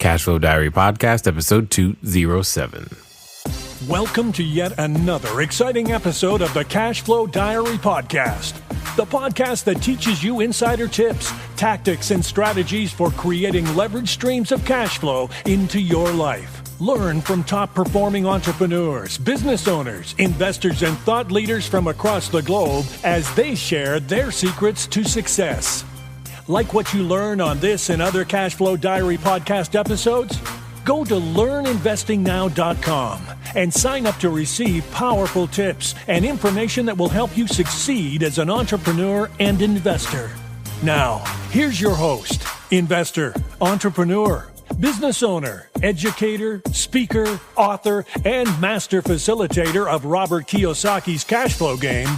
Cashflow Diary Podcast, episode 207. Welcome to yet another exciting episode of the Cashflow Diary Podcast, the podcast that teaches you insider tips, tactics, and strategies for creating leverage streams of cash flow into your life. Learn from top-performing entrepreneurs, business owners, investors, and thought leaders from across the globe as they share their secrets to success. Like what you learn on this and other Cashflow Diary podcast episodes? Go to learninvestingnow.com and sign up to receive powerful tips and information that will help you succeed as an entrepreneur and investor. Now, here's your host, investor, entrepreneur, business owner, educator, speaker, author, and master facilitator of Robert Kiyosaki's cash flow game,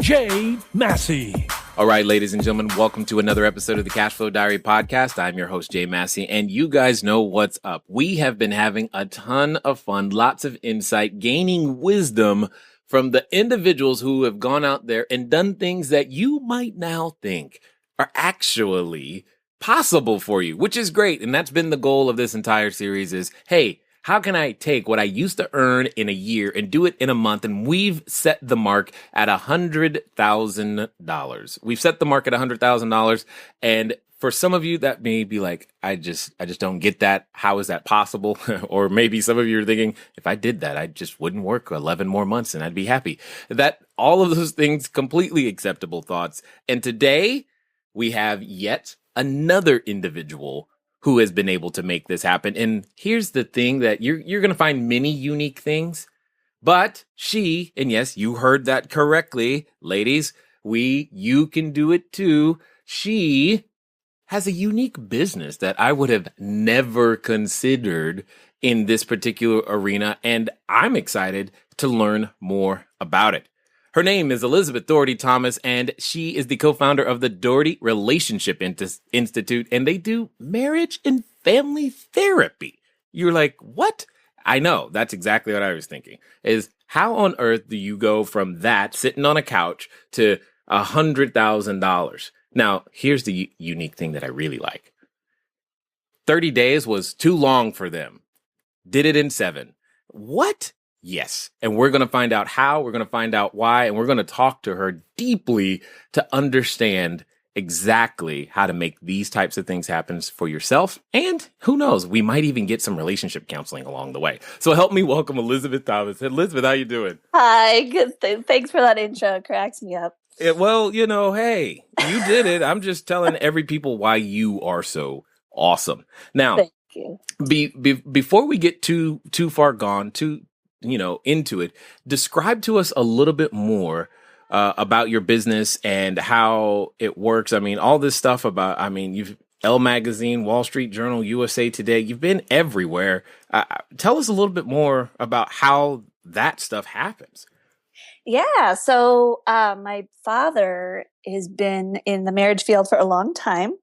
Jay Massey. All right, ladies and gentlemen, welcome to another episode of the Cashflow Diary Podcast. I'm your host, Jay Massey, and you guys know what's up. We have been having a ton of fun, lots of insight, gaining wisdom from the individuals who have gone out there and done things that you might now think are actually possible for you, which is great. And that's been the goal of this entire series is, hey, how can I take what I used to earn in a year and do it in a month? And we've set the mark at $100,000. We've set the mark at $100,000. And for some of you that may be like, I just don't get that. How is that possible? Or maybe some of you are thinking, if I did that, I just wouldn't work 11 more months and I'd be happy. That all of those things, completely acceptable thoughts. And today we have yet another individual who has been able to make this happen. And here's the thing that you're going to find many unique things, but she, and yes, you heard that correctly, ladies, you can do it too. She has a unique business that I would have never considered in this particular arena. And I'm excited to learn more about it. Her name is Elizabeth Doherty Thomas, and she is the co-founder of the Doherty Relationship Institute, and they do marriage and family therapy. You're like, what? I know. That's exactly what I was thinking, is how on earth do you go from that, sitting on a couch, to $100,000? Now, here's the unique thing that I really like. 30 days was too long for them. Did it in 7. What? Yes. And we're going to find out how, we're going to find out why, and we're going to talk to her deeply to understand exactly how to make these types of things happen for yourself. And who knows, we might even get some relationship counseling along the way. So help me welcome Elizabeth Thomas. Elizabeth, how you doing? Hi, good. Thanks for that intro. It cracks me up. Well, hey, you did it. I'm just telling every people why you are so awesome. Now, Thank you. Before we get too far gone, into it, describe to us a little bit more about your business and how it works. I mean, all this stuff about, you've Elle Magazine, Wall Street Journal, USA Today, you've been everywhere. Tell us a little bit more about how that stuff happens. Yeah. So my father has been in the marriage field for a long time.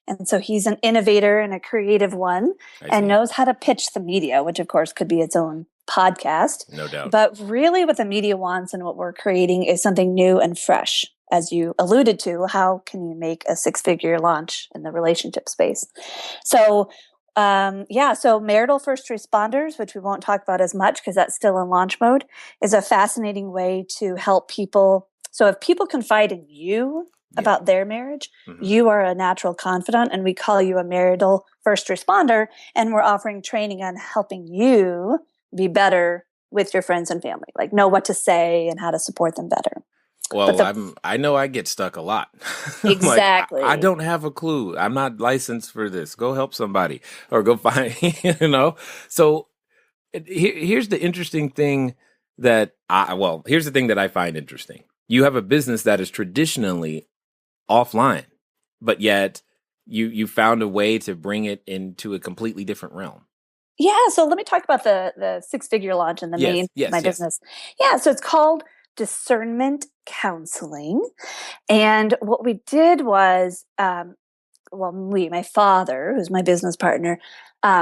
And so he's an innovator and a creative one and knows how to pitch the media, which of course could be its own podcast. No doubt. But really what the media wants and what we're creating is something new and fresh. As you alluded to, how can you make a 6-figure launch in the relationship space? So, so Marital First Responders, which we won't talk about as much because that's still in launch mode, is a fascinating way to help people. So if people confide in you about their marriage, you are a natural confidant, and we call you a marital first responder, and we're offering training on helping you be better with your friends and family, like know what to say and how to support them better. Well, I know I get stuck a lot. Exactly. I don't have a clue. I'm not licensed for this. Go help somebody or go find, So here's the interesting thing here's the thing that I find interesting. You have a business that is traditionally offline, but yet you found a way to bring it into a completely different realm. Yeah. So let me talk about the 6-figure launch and the my business. Yeah. So it's called Discernment Counseling. And what we did was, my father, who's my business partner,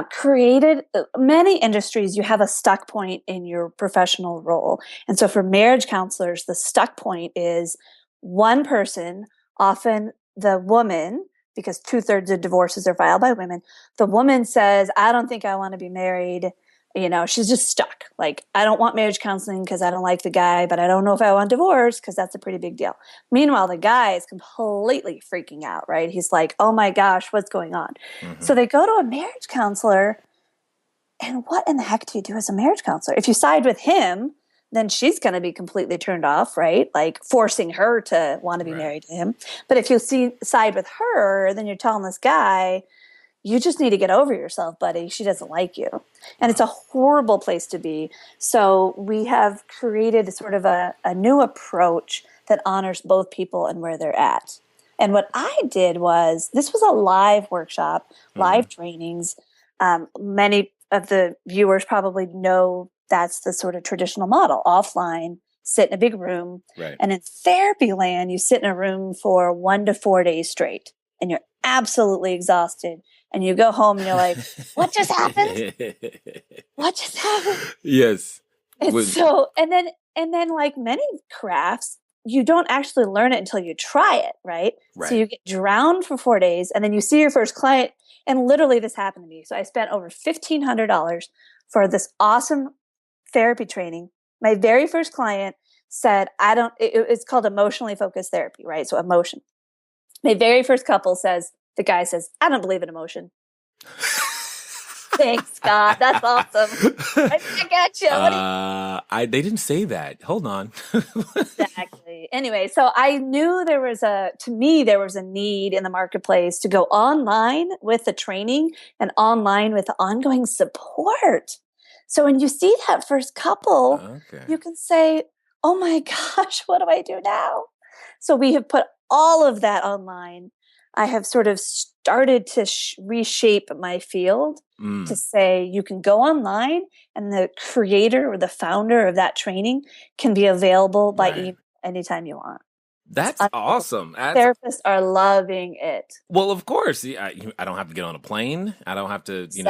created many industries. You have a stuck point in your professional role. And so for marriage counselors, the stuck point is one person, often the woman, because 2/3 of divorces are filed by women. The woman says, I don't think I want to be married. She's just stuck. Like, I don't want marriage counseling because I don't like the guy, but I don't know if I want divorce because that's a pretty big deal. Meanwhile, the guy is completely freaking out, right? He's like, oh my gosh, what's going on? Mm-hmm. So they go to a marriage counselor. And what in the heck do you do as a marriage counselor? If you side with him, then she's going to be completely turned off, right? Like forcing her to want to be married to him. But if you side with her, then you're telling this guy, you just need to get over yourself, buddy. She doesn't like you. And it's a horrible place to be. So we have created sort of a new approach that honors both people and where they're at. And what I did was, this was a live workshop, live trainings. Many of the viewers probably know that's the sort of traditional model, offline, sit in a big room. Right. And in therapy land, you sit in a room for 1 to 4 days straight, and you're absolutely exhausted. And you go home and you're like, what just happened? What just happened? Yes. And and then like many crafts, you don't actually learn it until you try it, right? So you get drowned for 4 days, and then you see your first client. And literally this happened to me. So I spent over $1,500 for this awesome therapy training. My very first client said, it's called emotionally focused therapy, right? So emotion. My very first couple the guy says, I don't believe in emotion. Thanks, Scott. That's awesome. I got you. They didn't say that. Hold on. Exactly. Anyway, so I knew there was a need in the marketplace to go online with the training and online with the ongoing support. So when you see that first couple, you can say, oh my gosh, what do I do now? So we have put all of that online. I have sort of started to reshape my field to say you can go online, and the creator or the founder of that training can be available by email anytime you want. That's awesome. Therapists are loving it. Well, of course. I don't have to get on a plane. I don't have to, deal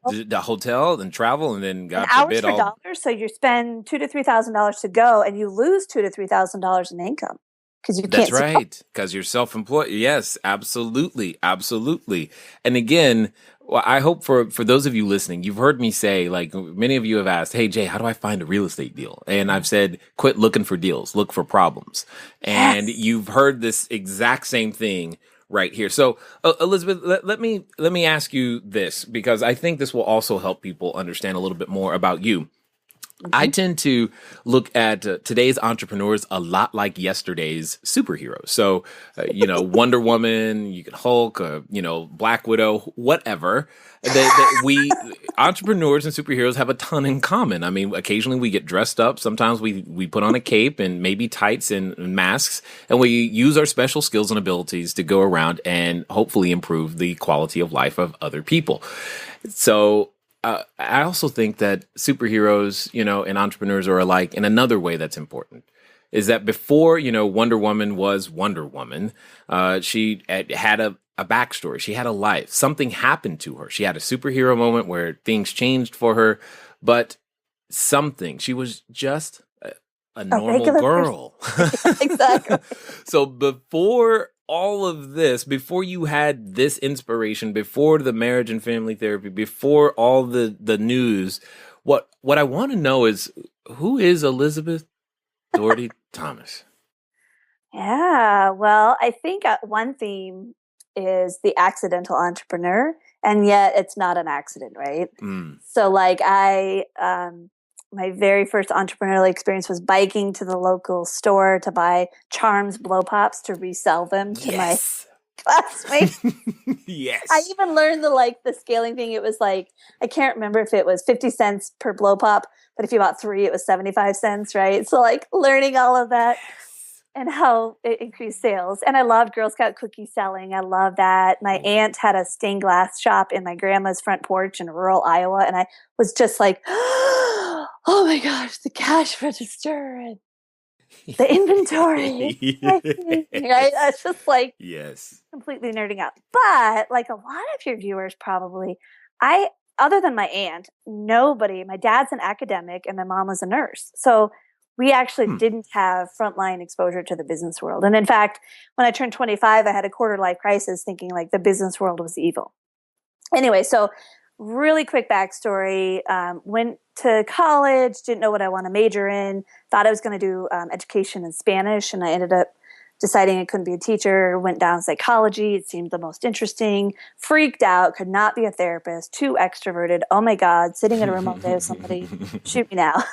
with the hotel and travel, and then God forbid hours for dollars. So you spend $2,000 to $3,000 to go, and you lose $2,000 to $3,000 in income. That's right. Because you're self-employed. Yes, absolutely. Absolutely. And again, I hope for those of you listening, you've heard me say, like many of you have asked, hey, Jay, how do I find a real estate deal? And I've said, quit looking for deals, look for problems. And you've heard this exact same thing right here. So Elizabeth, let me ask you this, because I think this will also help people understand a little bit more about you. I tend to look at today's entrepreneurs a lot like yesterday's superheroes. So, Wonder Woman, you can Hulk, Black Widow, whatever. We entrepreneurs and superheroes have a ton in common. I mean, occasionally we get dressed up. Sometimes we put on a cape and maybe tights and masks, and we use our special skills and abilities to go around and hopefully improve the quality of life of other people. So, I also think that superheroes, and entrepreneurs are alike in another way that's important. Is that before, Wonder Woman was Wonder Woman, she had a backstory. She had a life. Something happened to her. She had a superhero moment where things changed for her, but she was just a normal girl. Exactly. So before all of this, before you had this inspiration, before the marriage and family therapy, before all the news, what I want to know is, who is Elizabeth Doherty Thomas? Yeah, well, I think one theme is the accidental entrepreneur, and yet it's not an accident, right? So like my very first entrepreneurial experience was biking to the local store to buy Charms blow pops to resell them to my classmates. Yes. I even learned the scaling thing. It was like, I can't remember if it was 50 cents per blow pop, but if you bought 3, it was 75 cents, right? So like learning all of that and how it increased sales. And I loved Girl Scout cookie selling. I love that. My aunt had a stained glass shop in my grandma's front porch in rural Iowa. And I was just like, oh my gosh, the cash register and the inventory. Right? I was just like, completely nerding out. But like a lot of your viewers probably, other than my aunt, nobody, my dad's an academic and my mom was a nurse. So We actually didn't have frontline exposure to the business world. And in fact, when I turned 25, I had a quarter life crisis thinking like the business world was evil. Anyway, so really quick backstory. Went to college, didn't know what I want to major in, thought I was going to do education in Spanish, and I ended up deciding I couldn't be a teacher, went down psychology. It seemed the most interesting, freaked out, could not be a therapist, too extroverted. Oh my God, sitting in a remote day with somebody, shoot me now.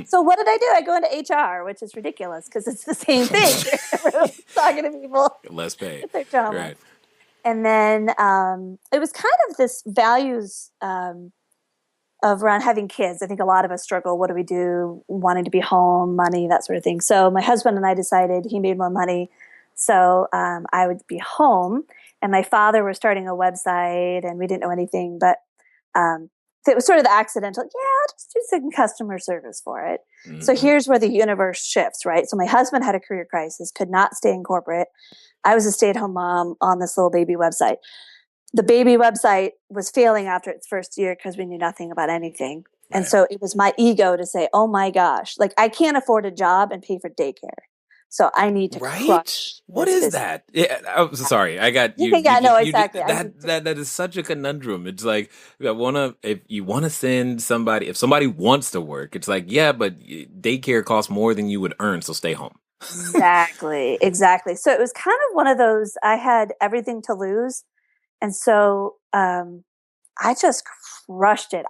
So what did I do? I go into HR, which is ridiculous because it's the same thing. Talking to people. Less pay. Their drama. Right. And then it was kind of this values of around having kids. I think a lot of us struggle. What do we do? Wanting to be home, money, that sort of thing. So my husband and I decided he made more money. So I would be home. And my father was starting a website and we didn't know anything. But it was sort of the accidental, I'll just do some customer service for it. Mm-hmm. So here's where the universe shifts, right? So my husband had a career crisis, could not stay in corporate. I was a stay-at-home mom on this little baby website. The baby website was failing after its first year because we knew nothing about anything. Right. And so it was my ego to say, oh my gosh, like I can't afford a job and pay for daycare. So I need to crush. What is business. That? Yeah, I'm sorry. I got you. Exactly. That is such a conundrum. It's like, if you want to send somebody, if somebody wants to work, it's like, yeah, but daycare costs more than you would earn. So stay home. Exactly. So it was kind of one of those, I had everything to lose. And so I just crushed it.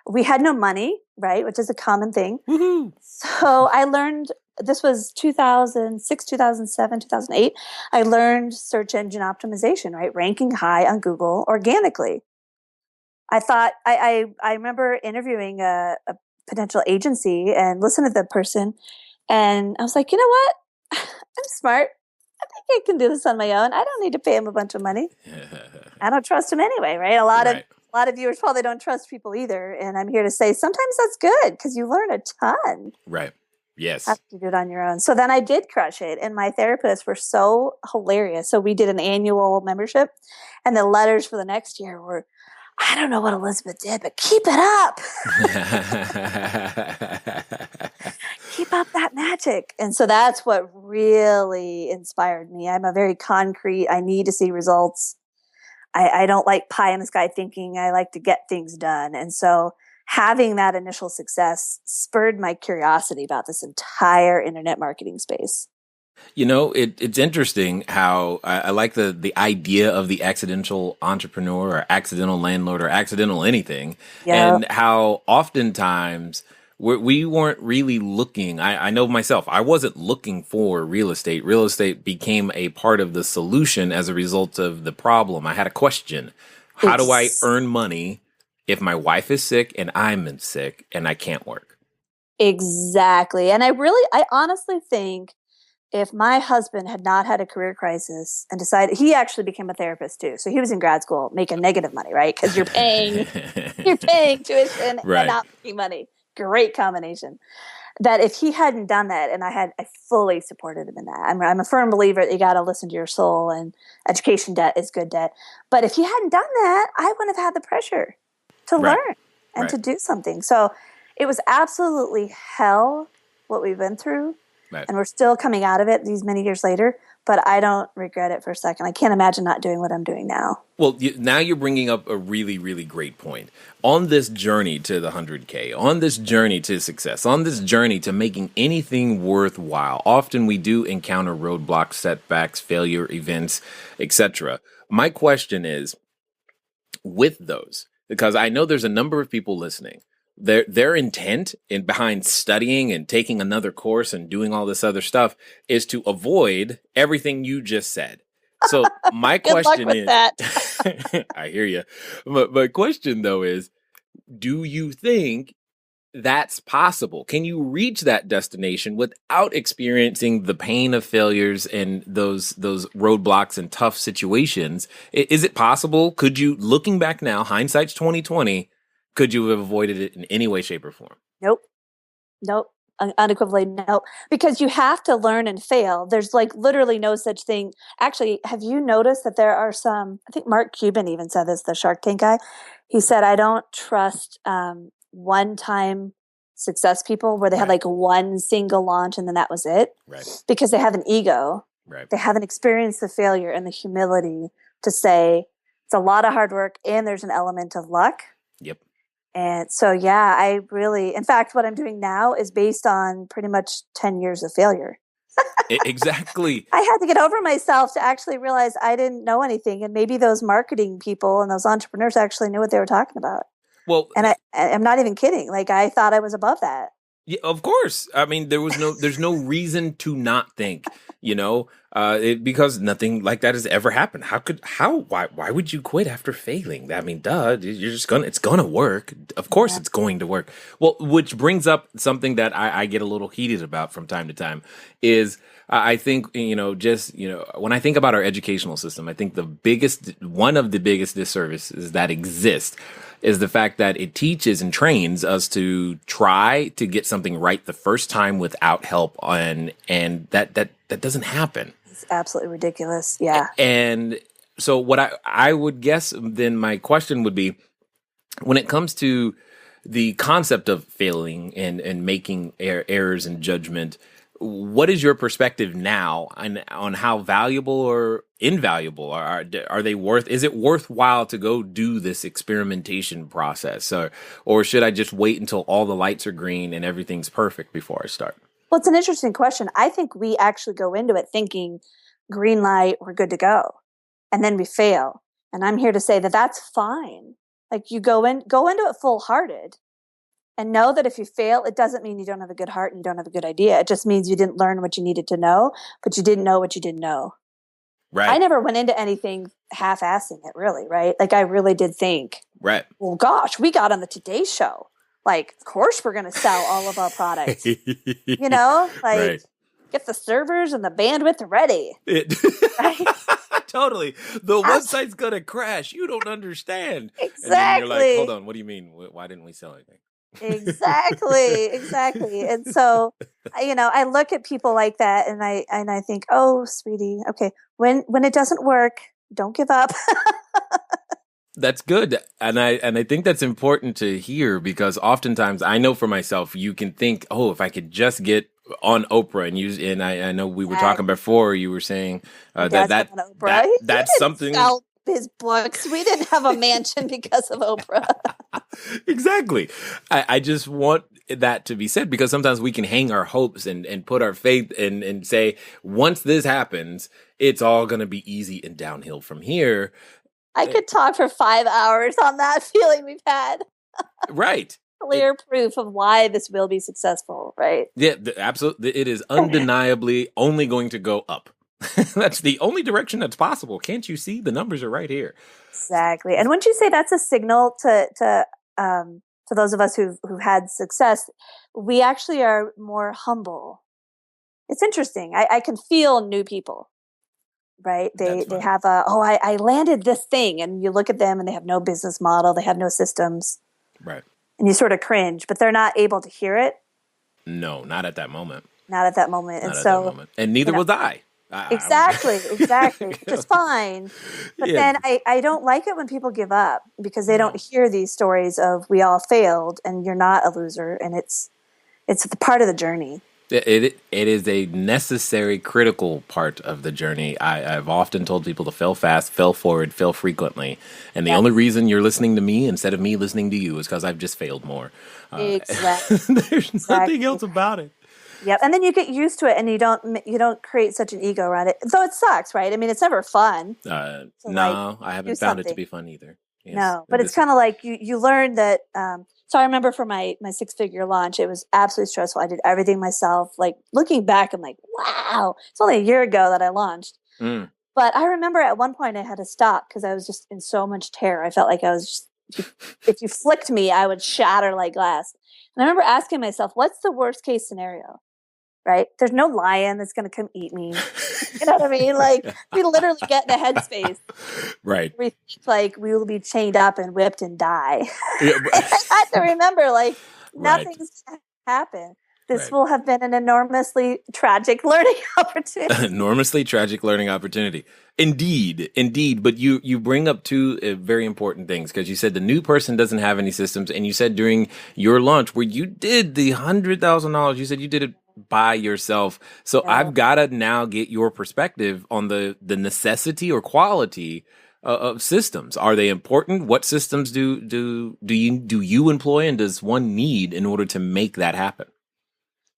We had no money, right, which is a common thing. Woohoo. So I learned, this was 2006, 2007, 2008. I learned search engine optimization, right, ranking high on Google organically. I thought, I remember interviewing a potential agency and listened to the person, and I was like, you know what? I'm smart. I think I can do this on my own. I don't need to pay him a bunch of money. I don't trust him anyway, right? A lot of viewers probably don't trust people either. And I'm here to say sometimes that's good because you learn a ton. Right. Yes. You have to do it on your own. So then I did crush it. And my therapists were so hilarious. So we did an annual membership. And the letters for the next year were, I don't know what Elizabeth did, but keep it up. Keep up that magic. And so that's what really inspired me. I'm a very concrete, I need to see results. I don't like pie in the sky thinking. I like to get things done. And so having that initial success spurred my curiosity about this entire internet marketing space. You know, it's interesting how I like the idea of the accidental entrepreneur or accidental landlord or accidental anything. Yep. And how oftentimes we weren't really looking. I know myself, I wasn't looking for real estate. Real estate became a part of the solution as a result of the problem. I had a question. How do I earn money if my wife is sick and I'm sick and I can't work? Exactly. And I honestly think if my husband had not had a career crisis and decided, he actually became a therapist too. So he was in grad school making negative money, right? Because you're paying tuition and not making money. Great combination. That if he hadn't done that, and I fully supported him in that. I'm a firm believer that you got to listen to your soul, and education debt is good debt. But if he hadn't done that, I wouldn't have had the pressure to learn and to do something. So it was absolutely hell what we've been through. Right. And we're still coming out of it these many years later, but I don't regret it for a second. I can't imagine not doing what I'm doing now. Well, now you're bringing up a really, really great point. On this journey to the 100K, on this journey to success, on this journey to making anything worthwhile, often we do encounter roadblocks, setbacks, failure events, etc. My question is, with those, because I know there's a number of people listening, their intent behind studying and taking another course and doing all this other stuff is to avoid everything you just said. So my question is, I hear you. But my question though is, do you think that's possible? Can you reach that destination without experiencing the pain of failures and those roadblocks and tough situations? Is it possible? Could you, looking back now, hindsight's 2020, could you have avoided it in any way, shape, or form? Nope. Unequivocally, no. Because you have to learn and fail. There's like literally no such thing. Actually, have you noticed that there are some, I think Mark Cuban even said this, the Shark Tank guy. He said, I don't trust one-time success people where they had like one single launch and then that was it. Right. Because they have an ego. Right. They haven't experienced the failure and the humility to say it's a lot of hard work and there's an element of luck. Yep. And so, yeah, I really, in fact, what I'm doing now is based on pretty much 10 years of failure. Exactly. I had to get over myself to actually realize I didn't know anything. And maybe those marketing people and those entrepreneurs actually knew what they were talking about. Well, and I'm not even kidding. Like, I thought I was above that. Yeah, of course. I mean, there's no reason to not think, because nothing like that has ever happened. Why would you quit after failing? I mean, it's gonna work. Of course it's going to work. Well, which brings up something that I get a little heated about from time to time is I think, when I think about our educational system, I think one of the biggest disservices that exists is the fact that it teaches and trains us to try to get something right the first time without help, and that doesn't happen. It's absolutely ridiculous. Yeah. And so what I would guess then my question would be, when it comes to the concept of failing and making errors in judgment, what is your perspective now on how valuable or invaluable are they worth? Is it worthwhile to go do this experimentation process, or should I just wait until all the lights are green and everything's perfect before I start? Well, it's an interesting question. I think we actually go into it thinking green light, we're good to go, and then we fail. And I'm here to say that that's fine. Like, you go into it full hearted. And know that if you fail, it doesn't mean you don't have a good heart and you don't have a good idea. It just means you didn't learn what you needed to know, but you didn't know what you didn't know. Right. I never went into anything half-assing it, really, right? Like, I really did think, right, well, gosh, we got on the Today Show. Like, of course we're going to sell all of our products. Right. Get the servers and the bandwidth ready. Right? Totally. The website's going to crash. You don't understand. Exactly. And then you're like, hold on, what do you mean? Why didn't we sell anything? Exactly. And so, I look at people like that and I think, oh, sweetie, okay, when it doesn't work, don't give up. That's good. And I think that's important to hear, because oftentimes I know for myself, you can think, oh, if I could just get on Oprah and I know we were talking before, you were saying that's something. Sell his books. We didn't have a mansion because of Oprah. Exactly. I just want that to be said, because sometimes we can hang our hopes and put our faith and say, once this happens, it's all going to be easy and downhill from here. I could talk for 5 hours on that feeling we've had. Right. Clear proof of why this will be successful, right? Yeah, absolutely. It is undeniably only going to go up. That's the only direction that's possible. Can't you see? The numbers are right here. Exactly. And wouldn't you say that's a signal to those of us who've had success? We actually are more humble. It's interesting. I can feel new people, right? They have I landed this thing, and you look at them and they have no business model. They have no systems. Right. And you sort of cringe, but they're not able to hear it. No, not at that moment. Not at that moment. And neither was I. Exactly. Which is fine. But then I don't like it when people give up, because they don't hear these stories of we all failed and you're not a loser, and it's the part of the journey. It is a necessary, critical part of the journey. I've often told people to fail fast, fail forward, fail frequently. And the only reason you're listening to me instead of me listening to you is because I've just failed more. Exactly. There's nothing else about it. Yep. And then you get used to it, and you don't create such an ego around it. Though it sucks, right? I mean, it's never fun. No, I haven't found it to be fun either. Yes. No, but it's kind of like you learn that. So I remember for my 6-figure launch, it was absolutely stressful. I did everything myself. Like, looking back, I'm like, wow, it's only a year ago that I launched. Mm. But I remember at one point I had to stop because I was just in so much terror. I felt like I was if you flicked me, I would shatter like glass. And I remember asking myself, what's the worst case scenario? Right? There's no lion that's going to come eat me. You know what I mean? Like, we literally get in a headspace. Right. We we will be chained up and whipped and die. Yeah, I have to remember, nothing's going to happen. This will have been an enormously tragic learning opportunity. Enormously tragic learning opportunity. Indeed. But you bring up two very important things, because you said the new person doesn't have any systems. And you said during your launch where you did the $100,000, you said you did it by yourself. So I've got to now get your perspective on the necessity or quality of systems. Are they important? What systems do you employ, and does one need in order to make that happen?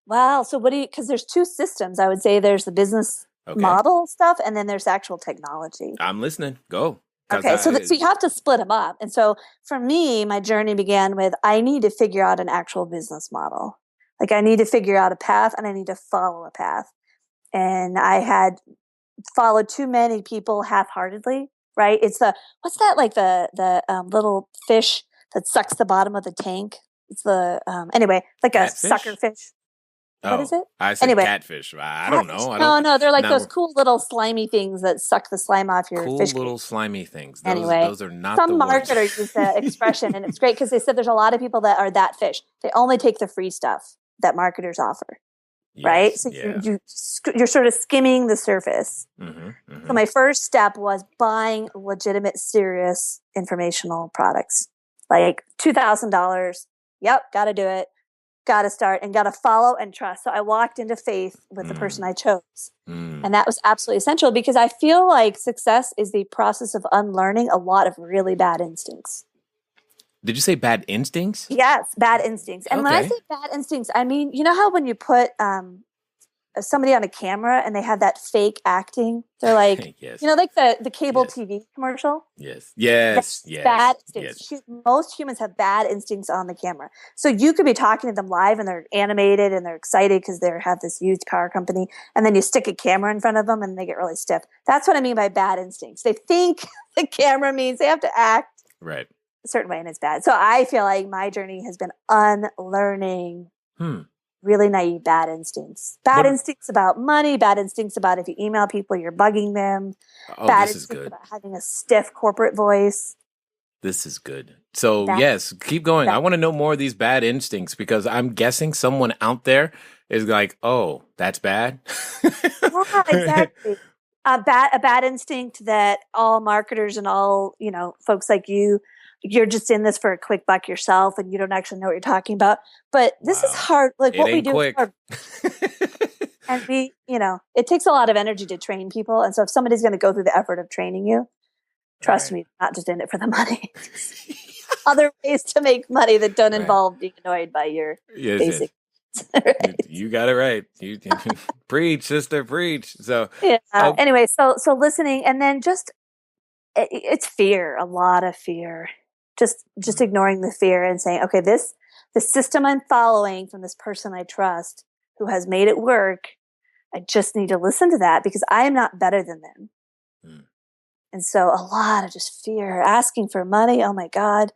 Wow. So because there's two systems, I would say. There's the business model stuff, and then there's actual technology. I'm listening. Go. Okay. So you have to split them up. And so for me, my journey began with, I need to figure out an actual business model. Like, I need to figure out a path, and I need to follow a path. And I had followed too many people half-heartedly, right? It's what's that, like the little fish that sucks the bottom of the tank? It's anyway, like catfish? A sucker fish. What is it? I said catfish. I don't know. No, they're like those cool little slimy things that suck the slime off your fish. Cool little slimy things. Those are not some the marketer used the expression, and it's great because they said there's a lot of people that are that fish. They only take the free stuff that marketers offer, right? So you're sort of skimming the surface. So my first step was buying legitimate, serious informational products, like $2,000. Yep, got to do it. Got to start and got to follow and trust. So I walked into faith with the person I chose. And that was absolutely essential, because I feel like success is the process of unlearning a lot of really bad instincts. Did you say bad instincts? Yes, bad instincts. And when I say bad instincts, I mean, you know how when you put somebody on a camera and they have that fake acting, they're like, like the cable TV commercial. Yes. Bad instincts. Most humans have bad instincts on the camera. So you could be talking to them live and they're animated and they're excited because they have this used car company, and then you stick a camera in front of them and they get really stiff. That's what I mean by bad instincts. They think the camera means they have to act a certain way, and it's bad. So I feel like my journey has been unlearning really naive bad instincts. Instincts about money, bad instincts about if you email people, you're bugging them. Bad instincts about having a stiff corporate voice. This is good. So yes, keep going. I want to know more of these bad instincts, because I'm guessing someone out there is like, oh, that's bad. Yeah, exactly. A bad instinct that all marketers and all, folks like you're just in this for a quick buck yourself, and you don't actually know what you're talking about. But this is hard. Like, what we do is hard. And it takes a lot of energy to train people. And so if somebody's going to go through the effort of training you, trust me, not just in it for the money. Other ways to make money that don't involve being annoyed by your basic. Right? You got it right. You preach, sister, preach. So anyway, so listening, and then just it's fear, a lot of fear. Just ignoring the fear and saying, okay, the system I'm following from this person I trust who has made it work, I just need to listen to that because I am not better than them. And so a lot of just fear, asking for money. Oh my God.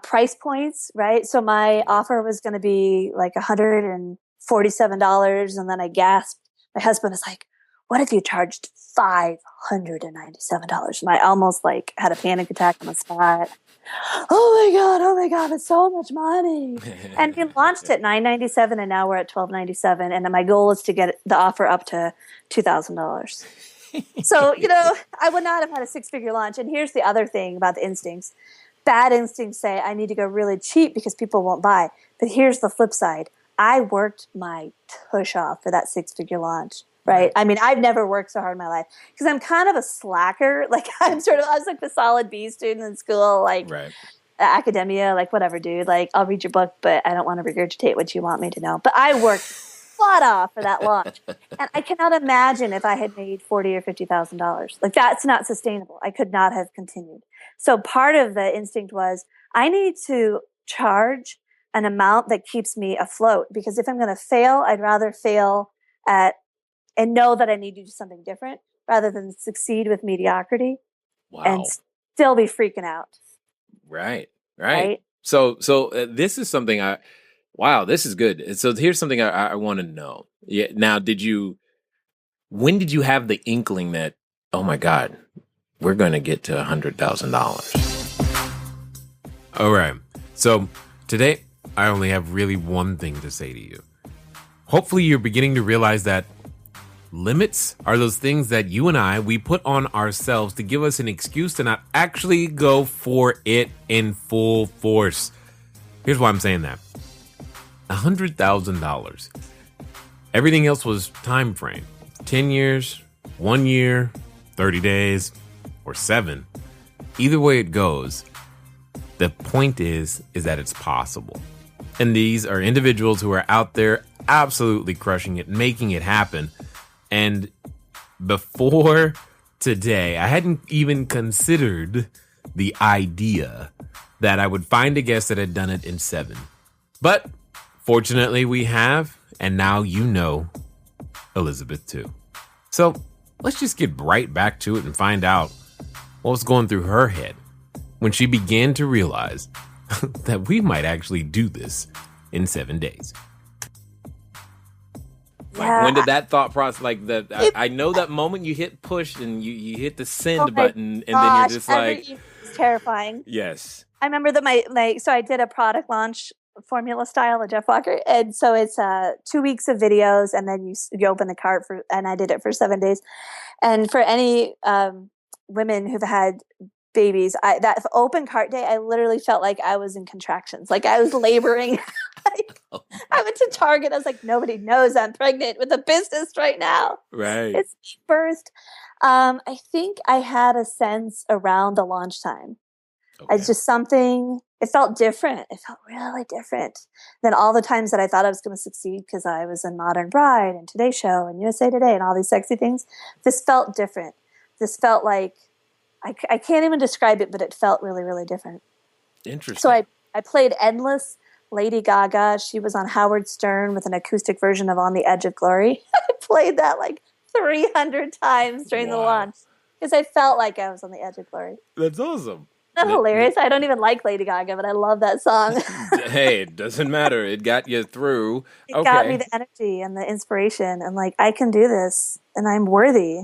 Price points, right? So my offer was going to be like $147. And then I gasped. My husband was like, what if you charged $597? And I almost had a panic attack on the spot. Oh my God, it's so much money. And we launched at $997 and now we're at $1,297. And my goal is to get the offer up to $2,000. So, I would not have had a six-figure launch. And here's the other thing about the instincts. Bad instincts say I need to go really cheap because people won't buy. But here's the flip side. I worked my tush off for that six-figure launch. Right. I mean, I've never worked so hard in my life because I'm kind of a slacker. Like I was like the solid B student in school, academia, whatever, dude. Like I'll read your book, but I don't want to regurgitate what you want me to know. But I worked flat off for that launch. And I cannot imagine if I had made $40,000 or $50,000. Like that's not sustainable. I could not have continued. So part of the instinct was I need to charge an amount that keeps me afloat, because if I'm going to fail, I'd rather fail and know that I need to do something different rather than succeed with mediocrity and still be freaking out. Right. So this is something this is good. So here's something I want to know. Yeah. Now, when did you have the inkling that, oh my God, we're going to get to $100,000? All right. So today I only have really one thing to say to you. hopefully you're beginning to realize that limits are those things that you and we put on ourselves to give us an excuse to not actually go for it in full force. Here's why I'm saying that. $100,000. Everything else was time frame. 10 years, 1 year, 30 days, or 7. Either way it goes, the point is that it's possible. And these are individuals who are out there absolutely crushing it, making it happen. And before today, I hadn't even considered the idea that I would find a guest that had done it in 7. But fortunately we have, and now you know Elizabeth too. So let's just get right back to it and find out what was going through her head when she began to realize that we might actually do this in 7 days. Like, when did that thought process, like that? I know that moment you hit push and you hit the send button, and then you're just like, it's terrifying. Yes. I remember that so I did a product launch formula style of Jeff Walker, and so it's 2 weeks of videos, and then you open the cart and I did it for 7 days. And for any women who've had babies, that open cart day, I literally felt like I was in contractions, like I was laboring. I went to Target. I was like, nobody knows I'm pregnant with a business right now. Right. It's birthed. I think I had a sense around the launch time. Okay. It's just something, it felt different. It felt really different than all the times that I thought I was going to succeed because I was in Modern Bride and Today Show and USA Today and all these sexy things. This felt different. This felt like, I can't even describe it, but it felt really, really different. Interesting. So I played Endless Lady Gaga. She was on Howard Stern with an acoustic version of On the Edge of Glory. I played that like 300 times during the launch because I felt like I was on the edge of glory. That's awesome. Isn't that hilarious? I don't even like Lady Gaga, but I love that song. Hey, it doesn't matter. It got you through. It got me the energy and the inspiration, and like, I can do this, and I'm worthy.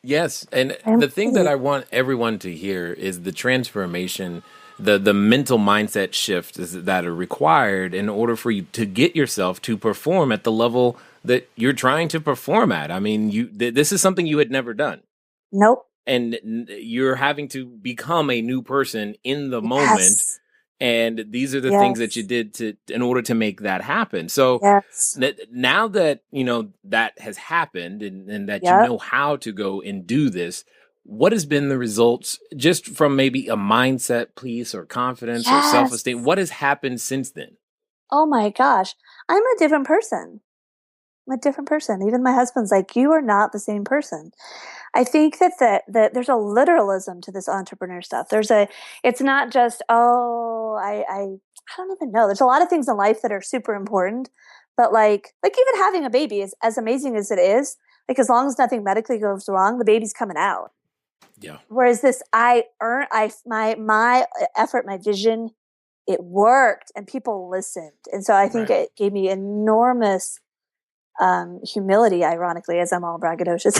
Yes, and the thing that I want everyone to hear is the transformation, the mental mindset shift that are required in order for you to get yourself to perform at the level that you're trying to perform at. I mean, this is something you had never done. Nope. And you're having to become a new person in the moment. And these are the things that you did in order to make that happen. So now that, that has happened and that you know how to go and do this, what has been the results just from maybe a mindset piece or confidence or self-esteem? What has happened since then? Oh my gosh. I'm a different person. Even my husband's like, you are not the same person. I think that there's a literalism to this entrepreneur stuff. It's not just, I don't even know. There's a lot of things in life that are super important, but like even having a baby is as amazing as it is. Like, as long as nothing medically goes wrong, the baby's coming out. Yeah. Whereas this, my effort, my vision, it worked and people listened. And so I think it gave me enormous humility, ironically, as I'm all braggadocious,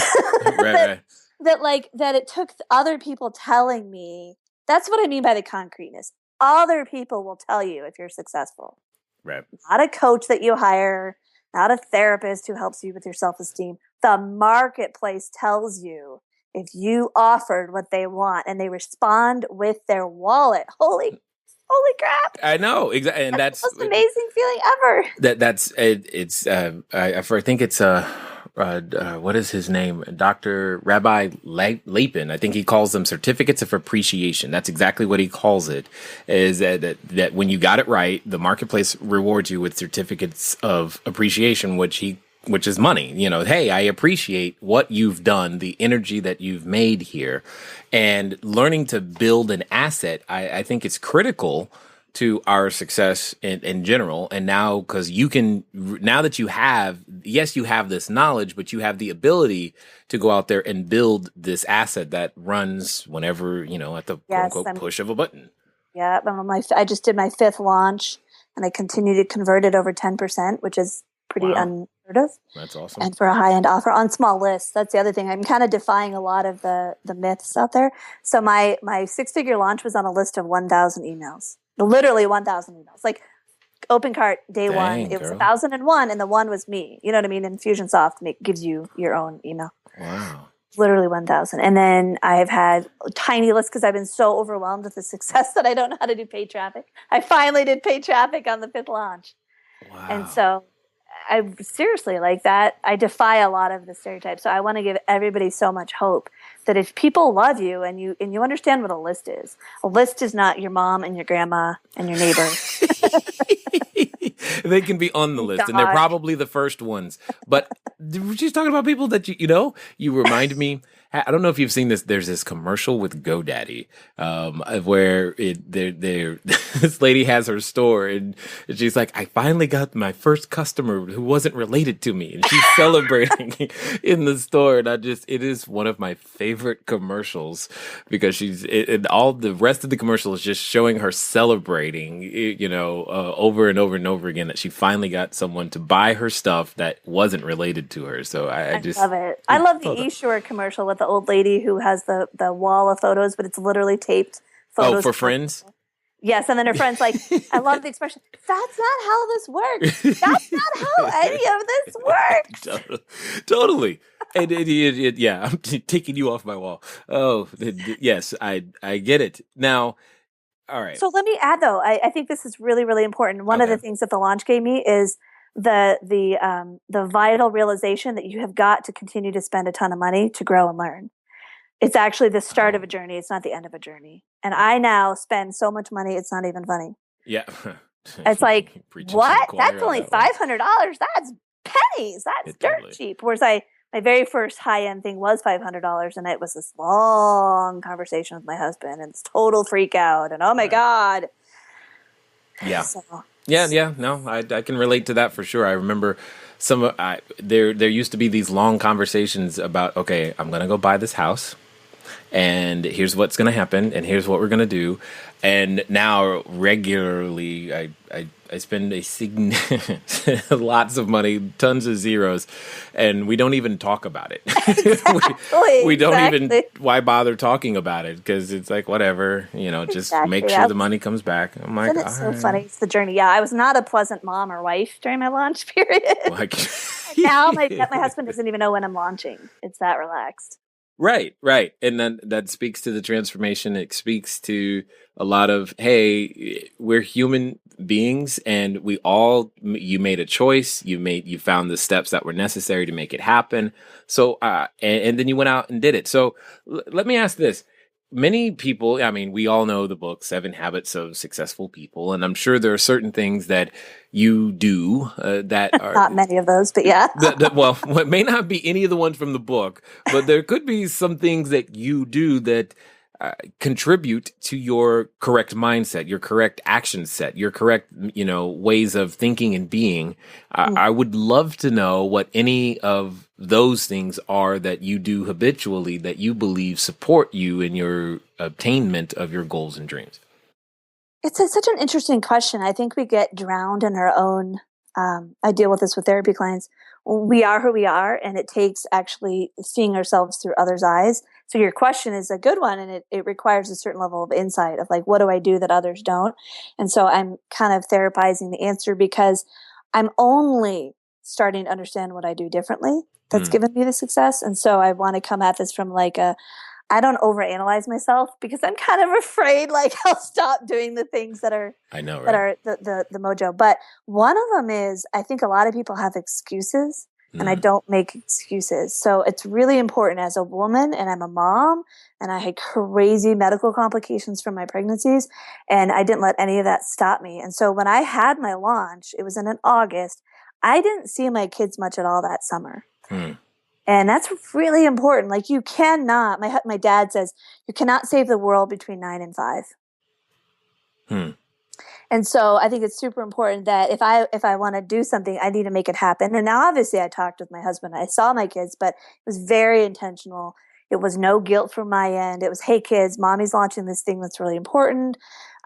that it took other people telling me. That's what I mean by the concreteness. Other people will tell you if you're successful. Right. Not a coach that you hire, not a therapist who helps you with your self-esteem. The marketplace tells you if you offered what they want and they respond with their wallet. Holy crap. I know. Exactly. And that's the most amazing feeling ever. I think it's what is his name? Dr. Rabbi Lapin. I think he calls them certificates of appreciation. That's exactly what he calls it, is that when you got it right, the marketplace rewards you with certificates of appreciation, which is money. Hey, I appreciate what you've done, the energy that you've made here, and learning to build an asset. I think it's critical to our success in general. And now, because now that you have this knowledge, but you have the ability to go out there and build this asset that runs whenever, at the quote unquote push of a button. Yeah. I just did my 5th launch and I continue to convert it over 10%, which is pretty unheard of. That's awesome. And for a high-end offer on small lists. That's the other thing. I'm kind of defying a lot of the myths out there. So my 6-figure launch was on a list of 1,000 emails. Literally 1,000 emails. Like, open cart day one. Dang, It was girl. 1,001, and the one was me. You know what I mean? Infusionsoft gives you your own email. Wow. Literally 1,000. And then I've had tiny lists because I've been so overwhelmed with the success that I don't know how to do paid traffic. I finally did paid traffic on the 5th launch. Wow. And so I seriously like that. I defy a lot of the stereotypes. So I want to give everybody so much hope that if people love you and you understand what a list is not your mom and your grandma and your neighbor. They can be on the list, and they're probably the first ones. But she's talking about people that you remind me. I don't know if you've seen this. There's this commercial with GoDaddy, where this lady has her store, and she's like, "I finally got my first customer who wasn't related to me," and she's celebrating in the store. And it is one of my favorite commercials because and all the rest of the commercial is just showing her celebrating, over and over and over again that she finally got someone to buy her stuff that wasn't related to her. So I just love it. I love the eShore commercial with the old lady who has the wall of photos, but it's literally taped photos. Oh, for friends? Yes, and then her friend's like, I love the expression, that's not how this works. That's not how any of this works. Totally. And yeah, I'm taking you off my wall. Oh, yes, I get it. Now, all right. So let me add, though, I think this is really, really important. One of the things that the launch gave me is the vital realization that you have got to continue to spend a ton of money to grow and learn. It's actually the start of a journey. It's not the end of a journey. And I now spend so much money, it's not even funny. Yeah. It's like, what? That's only $500. That's pennies. That's dirt cheap. Whereas my very first high-end thing was $500, and it was this long conversation with my husband, and this total freak out, and oh my God. Yeah. Yeah. No, I can relate to that for sure. I remember there used to be these long conversations about, okay, I'm going to go buy this house, and here's what's going to happen, and here's what we're going to do. And now regularly I spend lots of money, tons of zeros, and we don't even talk about it. We don't even, why bother talking about it? Because it's like, whatever, just make sure the money comes back. I'm like, it's so funny. It's the journey. Yeah, I was not a pleasant mom or wife during my launch period. Now my husband doesn't even know when I'm launching. It's that relaxed. Right. And then that speaks to the transformation. It speaks to a lot of, hey, we're human beings, and you made a choice. You found the steps that were necessary to make it happen. So, and then you went out and did it. So let me ask this. Many people, I mean, we all know the book, 7 Habits of Successful People, and I'm sure there are certain things that you do that are... Not many of those, but yeah. Well, it may not be any of the ones from the book, but there could be some things that you do that contribute to your correct mindset, your correct action set, your correct, ways of thinking and being. I would love to know what any of those things are that you do habitually that you believe support you in your attainment of your goals and dreams. It's such an interesting question. I think we get drowned in our own, I deal with this with therapy clients. We are who we are, and it takes actually seeing ourselves through others' eyes. So your question is a good one, and it requires a certain level of insight of like, what do I do that others don't? And so I'm kind of therapizing the answer because I'm only starting to understand what I do differently that's given me the success. And so I want to come at this from like I don't overanalyze myself because I'm kind of afraid like I'll stop doing the things that are that are the mojo. But one of them is I think a lot of people have excuses and I don't make excuses. So it's really important as a woman, and I'm a mom, and I had crazy medical complications from my pregnancies, and I didn't let any of that stop me. And so when I had my launch, it was in August, I didn't see my kids much at all that summer. And that's really important. Like you cannot, my dad says, you cannot save the world between 9 and 5. And so I think it's super important that if I want to do something, I need to make it happen. And now obviously I talked with my husband. I saw my kids, but it was very intentional. It was no guilt from my end. It was, hey kids, mommy's launching this thing that's really important.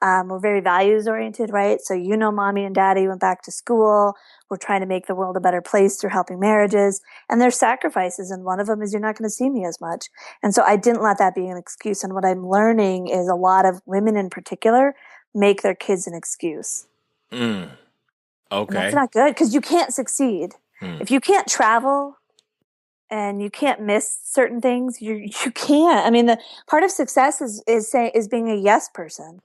We're very values oriented, right? So mommy and daddy went back to school. We're trying to make the world a better place through helping marriages. And there's sacrifices. And one of them is you're not going to see me as much. And so I didn't let that be an excuse. And what I'm learning is a lot of women in particular make their kids an excuse. And that's Okay. not good because you can't succeed. Hmm. If you can't travel and you can't miss certain things, you can't. I mean, the part of success is being a yes person.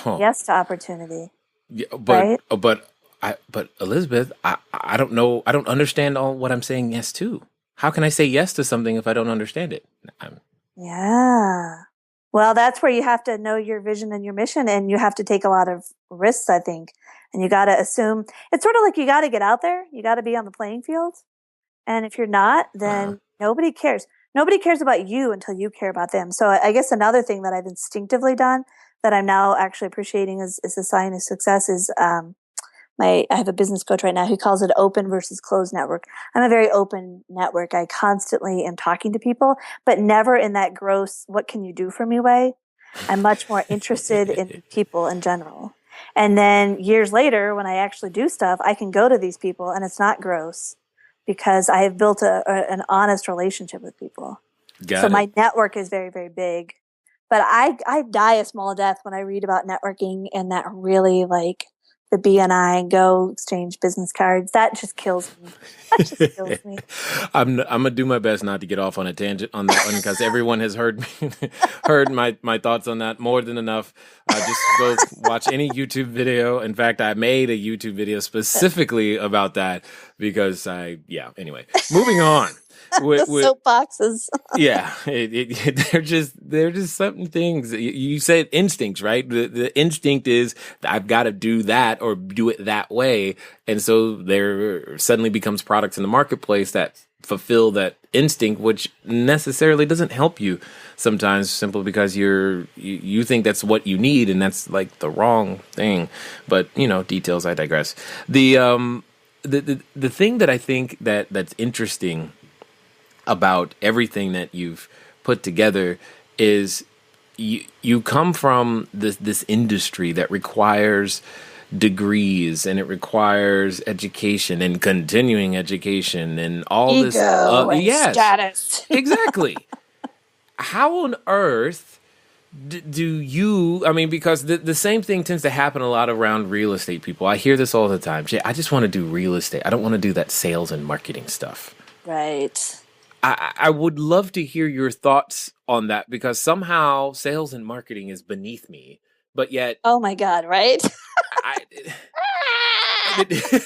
Oh, Yes to opportunity, yeah, right? but Elizabeth, I don't know. I don't understand all what I'm saying yes to. How can I say yes to something if I don't understand it? I'm, Yeah. Well, that's where you have to know your vision and your mission, and you have to take a lot of risks, I think. And you got to assume it's sort of like you got to get out there, you got to be on the playing field. And if you're not, uh, then nobody cares. Nobody cares about you until you care about them. So I guess another thing that I've instinctively done that I'm now actually appreciating is a sign of success is I have a business coach right now who calls it open versus closed network. I'm a very open network. I constantly am talking to people, but never in that gross, what can you do for me way? I'm much more interested in people in general. And then years later, when I actually do stuff, I can go to these people and it's not gross because I have built an honest relationship with people. So got it. my network is very, very big. But I die a small death when I read about networking and that really like the BNI and go exchange business cards. That just kills me. That just kills me. I'm gonna do my best not to get off on a tangent on that one because everyone has heard me, heard my thoughts on that more than enough. Just go watch any YouTube video. In fact, I made a YouTube video specifically about that because Anyway, moving on. The With soapboxes. Yeah, they're just certain things. You said instincts, right? The instinct is I've got to do that or do it that way, and so there suddenly becomes products in the marketplace that fulfill that instinct, which necessarily doesn't help you sometimes, simply because you think that's what you need, and that's like the wrong thing. But details. I digress. The thing that I think that's interesting about everything that you've put together is you come from this industry that requires degrees and it requires education and continuing education and all this Ego and yes, status. exactly. How on earth do you, I mean, because the same thing tends to happen a lot around real estate people. I hear this all the time. Jay, I just want to do real estate. I don't want to do that sales and marketing stuff. Right. I would love to hear your thoughts on that because somehow sales and marketing is beneath me, but yet Oh my God, right? I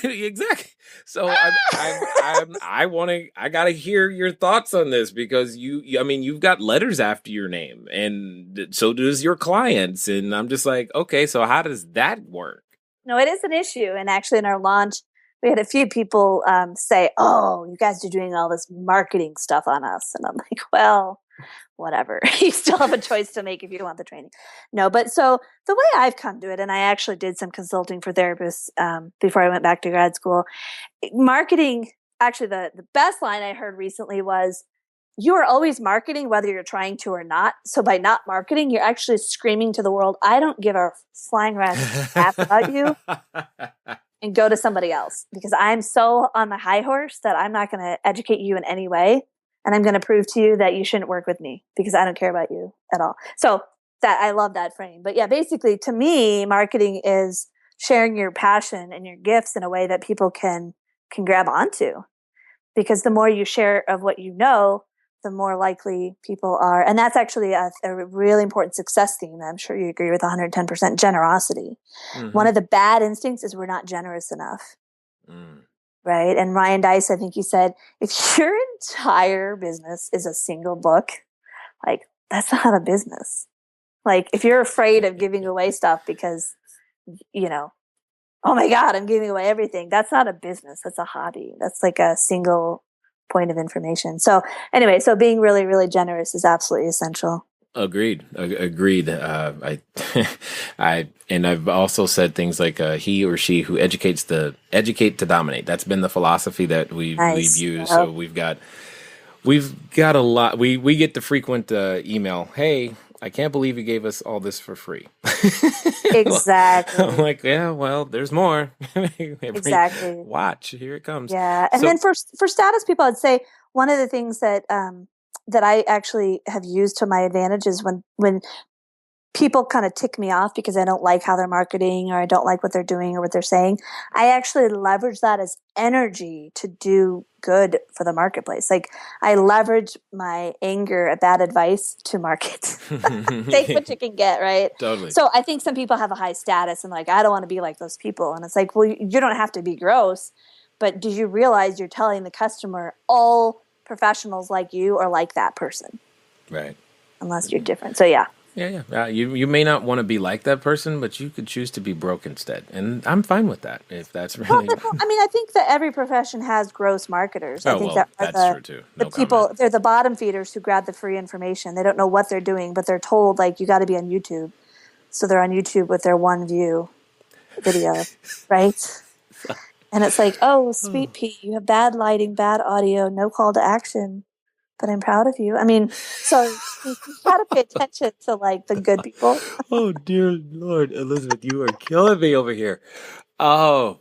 exactly. So I gotta hear your thoughts on this because I mean, you've got letters after your name, and so does your clients, and I'm just like, okay, so how does that work? No, it is an issue. And actually, in our launch, we had a few people say, "Oh, you guys are doing all this marketing stuff on us," and I'm like, "Well, whatever. You still have a choice to make if you want the training." No, but so the way I've come to it, and I actually did some consulting for therapists before I went back to grad school. Marketing, actually, the best line I heard recently was, "You are always marketing whether you're trying to or not. So by not marketing, you're actually screaming to the world, I don't give a flying rat's ass about you, and go to somebody else because I'm so on my high horse that I'm not going to educate you in any way. And I'm going to prove to you that you shouldn't work with me because I don't care about you at all." So that I love that frame. But yeah, basically to me, marketing is sharing your passion and your gifts in a way that people can grab onto, because the more you share of what you know, the more likely people are. And that's actually a really important success theme. I'm sure you agree with 110% generosity. One of the bad instincts is we're not generous enough. Mm. Right. And Ryan Dice, I think he said, if your entire business is a single book, like that's not a business. Like if you're afraid of giving away stuff because, oh my God, I'm giving away everything. That's not a business. That's a hobby. That's like a single point of information. So anyway, so being really, really generous is absolutely essential. Agreed. Agreed. I've also said things like he or she who educate to dominate. That's been the philosophy that we've Nice. used. Yep. So we've got a lot. We get the frequent email. Hey, I can't believe you gave us all this for free. Exactly. I'm like, yeah, well, there's more. Exactly. Watch, here it comes. Yeah. And So, then for status people, I'd say one of the things that that I actually have used to my advantage is when people kind of tick me off because I don't like how they're marketing or I don't like what they're doing or what they're saying, I actually leverage that as energy to do good for the marketplace. Like I leverage my anger at bad advice to market. Take what you can get, right? Totally. So I think some people have a high status and like, I don't want to be like those people. And it's like, well, you don't have to be gross, but do you realize you're telling the customer all professionals like you are like that person? Right. Unless you're different. So yeah. Yeah. You may not want to be like that person, but you could choose to be broke instead. And I'm fine with that if that's really... I mean, I think that every profession has gross marketers. I think that's true too. The people, they're the bottom feeders who grab the free information. They don't know what they're doing, but they're told, like, you got to be on YouTube. So they're on YouTube with their one view video, right? And it's like, oh, sweet pea, you have bad lighting, bad audio, no call to action. But I'm proud of you. I mean, so you got to pay attention to like the good people. Oh, dear Lord, Elizabeth, you are killing me over here. Oh,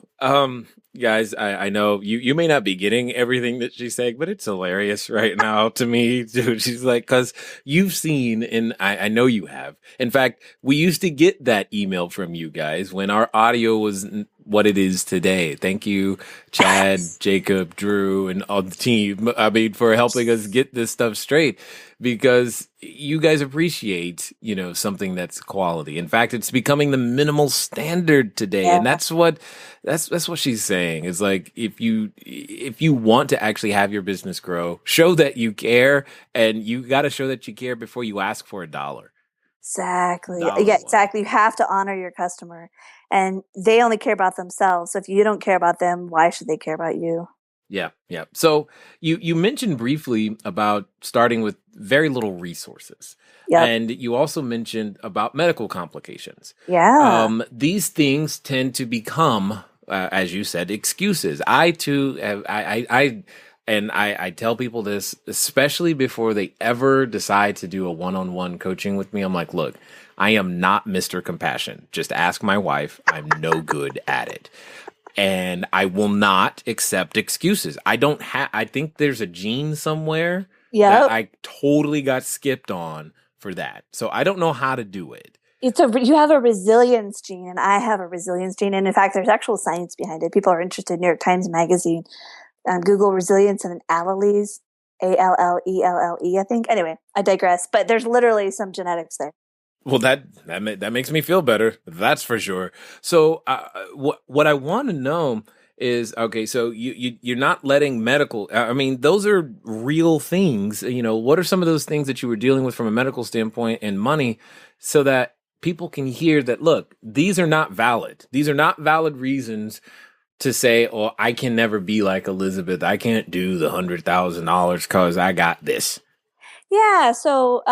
guys, I know you may not be getting everything that she's saying, but it's hilarious right now to me, dude. She's like, because you've seen, and I know you have. In fact, we used to get that email from you guys when our audio was what it is today. Thank you, Chad, Jacob, Drew, and all the team. I mean, for helping us get this stuff straight, because you guys appreciate, something that's quality. In fact, it's becoming the minimal standard today. Yeah. And that's what she's saying is like, if you want to actually have your business grow, show that you care, and you got to show that you care before you ask for $1. Exactly. Yeah, exactly. You have to honor your customer, and they only care about themselves. So if you don't care about them, why should they care about you? Yeah. So you mentioned briefly about starting with very little resources. Yep. And you also mentioned about medical complications. Yeah. These things tend to become, as you said, excuses. I too have, I tell people this, especially before they ever decide to do a one-on-one coaching with me. I'm like, look, I am not Mr. Compassion. Just ask my wife. I'm no good at it. And I will not accept excuses. I think there's a gene somewhere that I totally got skipped on for that. So I don't know how to do it. You have a resilience gene, and I have a resilience gene. And in fact, there's actual science behind it. People are interested. New York Times Magazine, Google resilience and alleles, ALLELLE, I think. Anyway, I digress. But there's literally some genetics there. Well, that makes me feel better. That's for sure. So, what I want to know is, okay, so you're not letting medical. I mean, those are real things. What are some of those things that you were dealing with from a medical standpoint and money, so that people can hear that? Look, these are not valid. These are not valid reasons to say, "Oh, I can never be like Elizabeth. I can't do the $100,000 because I got this." Yeah. So,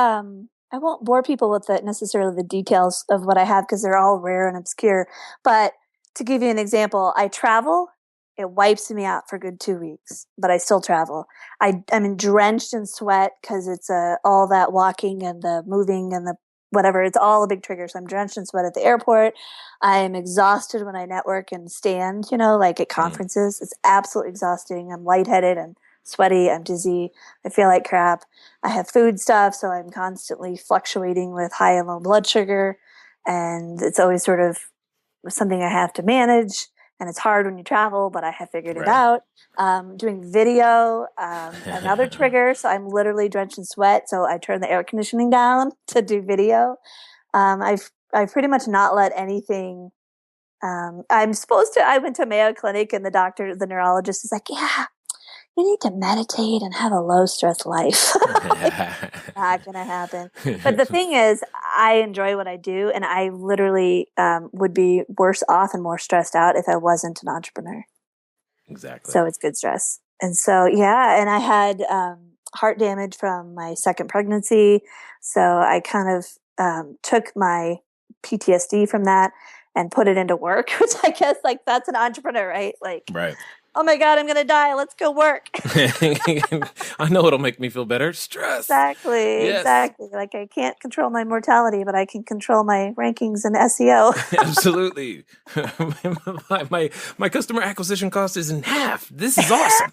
I won't bore people with necessarily the details of what I have because they're all rare and obscure. But to give you an example, I travel. It wipes me out for a good 2 weeks, but I still travel. I'm drenched in sweat because it's all that walking and the moving and the whatever. It's all a big trigger. So I'm drenched in sweat at the airport. I am exhausted when I network and stand, like at conferences. It's absolutely exhausting. I'm lightheaded and sweaty. I'm dizzy. I feel like crap. I have food stuff, so I'm constantly fluctuating with high and low blood sugar. And it's always sort of something I have to manage. And it's hard when you travel, but I have figured it out. Doing video, another trigger. So I'm literally drenched in sweat. So I turn the air conditioning down to do video. I've pretty much not let anything. I went to Mayo Clinic, and the neurologist is like, yeah, you need to meditate and have a low stress life. Not going to happen. But the thing is, I enjoy what I do, and I literally would be worse off and more stressed out if I wasn't an entrepreneur. Exactly. So it's good stress. And so, yeah, and I had heart damage from my second pregnancy. So I kind of took my PTSD from that and put it into work, which I guess that's an entrepreneur, right? Right. Oh my God, I'm going to die. Let's go work. I know it'll make me feel better. Stress. Exactly. Yes. Exactly. I can't control my mortality, but I can control my rankings and SEO. Absolutely. my customer acquisition cost is in half. This is awesome.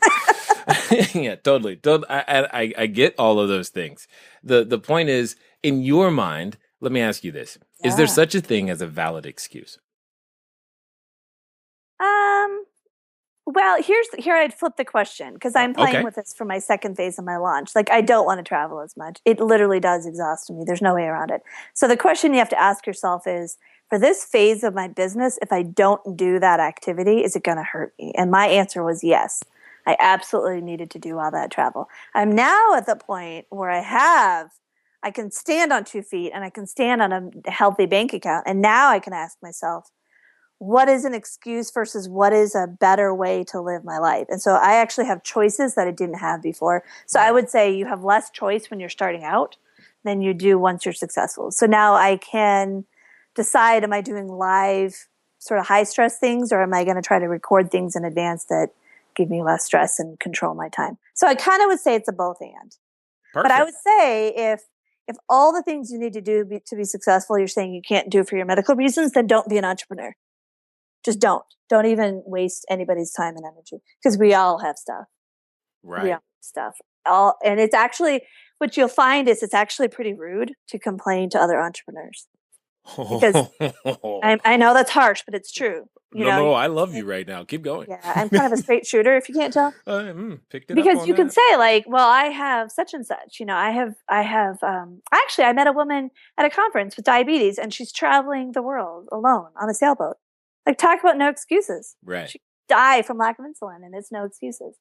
Yeah, totally. I get all of those things. The point is, in your mind, let me ask you this. Is there such a thing as a valid excuse? Well, here I'd flip the question because I'm playing Okay. with this for my second phase of my launch. Like, I don't want to travel as much. It literally does exhaust me. There's no way around it. So the question you have to ask yourself is, for this phase of my business, if I don't do that activity, is it going to hurt me? And my answer was yes. I absolutely needed to do all that travel. I'm now at the point where I can stand on 2 feet and I can stand on a healthy bank account. And now I can ask myself, what is an excuse versus what is a better way to live my life? And so I actually have choices that I didn't have before. So I would say you have less choice when you're starting out than you do once you're successful. So now I can decide, am I doing live sort of high stress things, or am I going to try to record things in advance that give me less stress and control my time? So I kind of would say it's a both and. Perfect. But I would say if all the things you need to do to be successful, you're saying you can't do for your medical reasons, then don't be an entrepreneur. Just don't. Don't even waste anybody's time and energy, because we all have stuff. Right. We all have stuff. And it's actually, what you'll find is it's actually pretty rude to complain to other entrepreneurs. Because I know that's harsh, but it's true. No, I love you right now. Keep going. Yeah, I'm kind of a straight shooter, if you can't tell. Picked it Because up on you can that. say, like, well, I have such and such. Actually, I met a woman at a conference with diabetes, and she's traveling the world alone on a sailboat. Like, talk about no excuses. Right. She die from lack of insulin, and it's no excuses.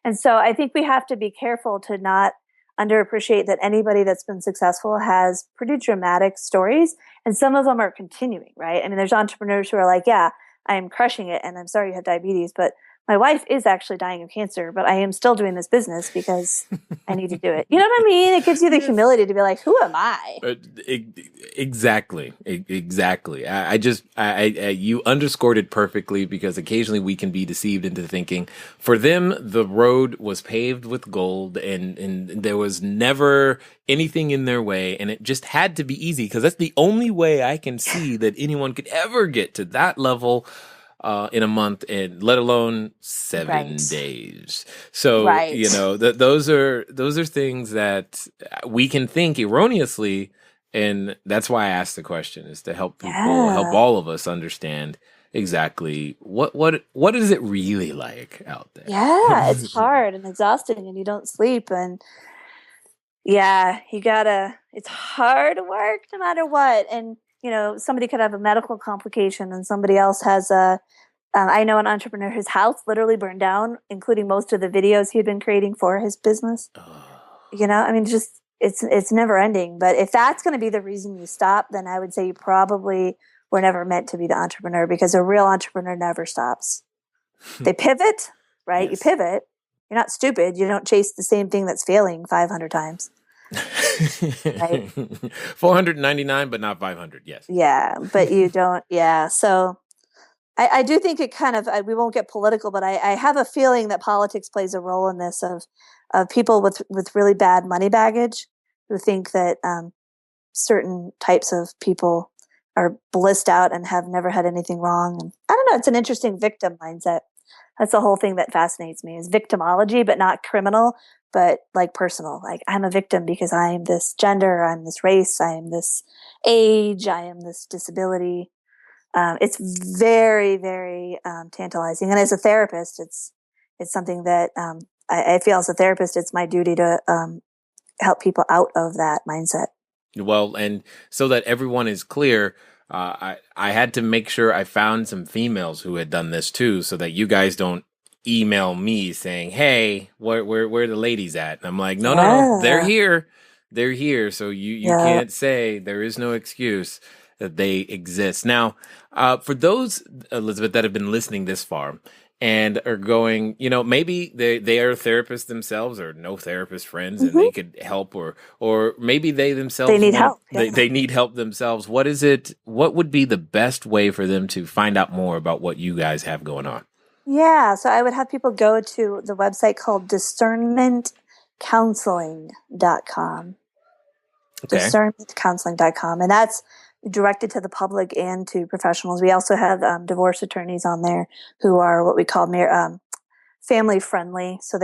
And so I think we have to be careful to not underappreciate that anybody that's been successful has pretty dramatic stories, and some of them are continuing, right? I mean, there's entrepreneurs who are like, yeah, I'm crushing it, and I'm sorry you have diabetes, but my wife is actually dying of cancer, but I am still doing this business because I need to do it. You know what I mean? It gives you the humility to be like, who am I? Exactly. You underscored it perfectly, because occasionally we can be deceived into thinking for them, the road was paved with gold and there was never anything in their way. And it just had to be easy, because that's the only way I can see that anyone could ever get to that level in a month, and let alone 7 days. So, those are things that we can think erroneously. And that's why I asked the question, is to help people, help all of us understand exactly what is it really like out there. Yeah, it's hard and exhausting, and you don't sleep, and it's hard work no matter what. And somebody could have a medical complication, and somebody else has I know an entrepreneur whose house literally burned down, including most of the videos he had been creating for his business. I mean, just it's never ending. But if that's going to be the reason you stop, then I would say you probably were never meant to be the entrepreneur, because a real entrepreneur never stops. They pivot, right? Yes. You pivot. You're not stupid. You don't chase the same thing that's failing 500 times. Right? 499, but not 500. Yes. Yeah, but you don't. Yeah. So I do think it kind of, we won't get political, but I have a feeling that politics plays a role in this, of people with really bad money baggage who think that certain types of people are blissed out and have never had anything wrong. And I don't know, it's an interesting victim mindset. That's the whole thing that fascinates me, is victimology, but not criminal, but like personal. Like, I'm a victim because I am this gender, I'm this race, I am this age, I am this disability. It's very, very tantalizing. And as a therapist, it's something that I feel, as a therapist, it's my duty to help people out of that mindset. Well, and so that everyone is clear, I had to make sure I found some females who had done this too, so that you guys don't email me saying, "Hey, where are the ladies at?" And I'm like, no, they're here. So you can't say, there is no excuse that they exist. Now, for those, Elizabeth, that have been listening this far and are going, maybe they are therapists themselves, or no therapist friends, and they could help, or maybe they themselves need help. Yeah. They need help themselves. What would be the best way for them to find out more about what you guys have going on? Yeah, so I would have people go to the website called discernmentcounseling.com. Okay. Discernmentcounseling.com. And that's directed to the public and to professionals. We also have divorce attorneys on there who are what we call family friendly. So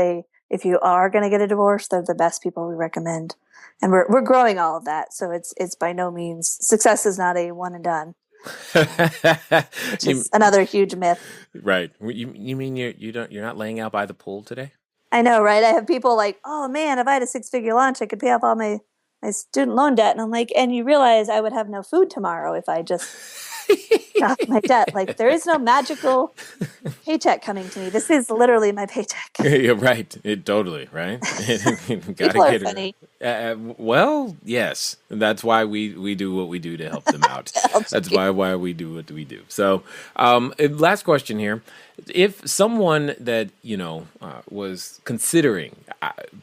if you are going to get a divorce, they're the best people we recommend. And we're growing all of that. So it's by no means, success is not a one and done, which is another huge myth. Right. You mean you're not laying out by the pool today? I know, right? I have people like, oh man, if I had a 6-figure launch, I could pay off all my student loan debt. And I'm like, and you realize I would have no food tomorrow if I just got my debt. Like, there is no magical paycheck coming to me. This is literally my paycheck. Yeah, right. Totally, right? People are funny. Well, yes. That's why we do what we do to help them out. That's why we do what we do. So, last question here. If someone that, was considering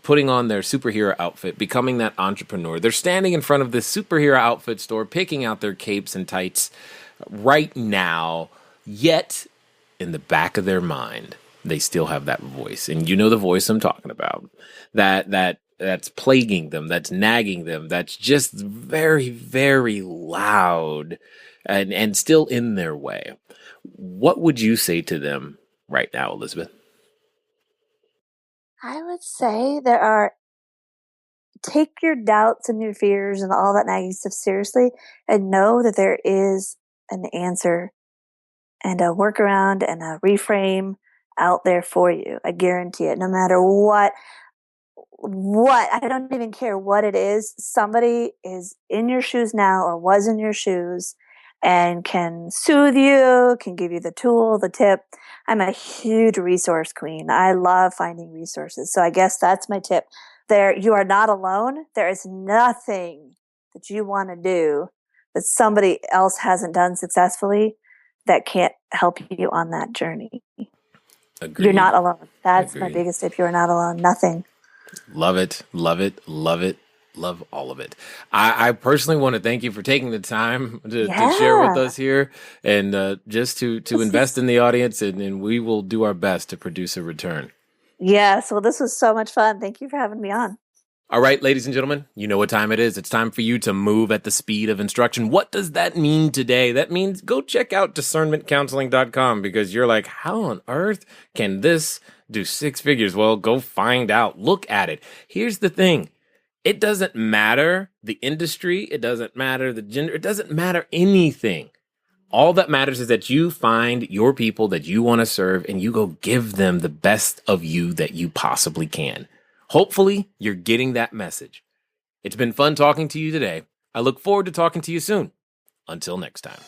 putting on their superhero outfit, becoming that entrepreneur, they're standing in front of this superhero outfit store, picking out their capes and tights right now, yet in the back of their mind, they still have that voice. And you know the voice I'm talking about, that's plaguing them, that's nagging them, that's just very, very loud and still in their way. What would you say to them right now, Elizabeth? I would say take your doubts and your fears and all that nagging stuff seriously, and know that there is an answer and a workaround and a reframe out there for you. I guarantee it. No matter what, I don't even care what it is. Somebody is in your shoes now or was in your shoes and can soothe you, can give you the tool, the tip. I'm a huge resource queen. I love finding resources. So I guess that's my tip. You are not alone. There is nothing that you want to do that somebody else hasn't done successfully that can't help you on that journey. Agreed. You're not alone. That's my biggest tip. You are not alone. Nothing. Love it. Love it. Love it. Love all of it. I personally want to thank you for taking the time to share with us here and just to invest in the audience, and we will do our best to produce a return. Yes. Well, this was so much fun. Thank you for having me on. All right, ladies and gentlemen, you know what time it is. It's time for you to move at the speed of instruction. What does that mean today? That means go check out discernmentcounseling.com, because you're like, how on earth can this do 6 figures? Well, go find out. Look at it. Here's the thing. It doesn't matter the industry. It doesn't matter the gender. It doesn't matter anything. All that matters is that you find your people that you want to serve and you go give them the best of you that you possibly can. Hopefully, you're getting that message. It's been fun talking to you today. I look forward to talking to you soon. Until next time.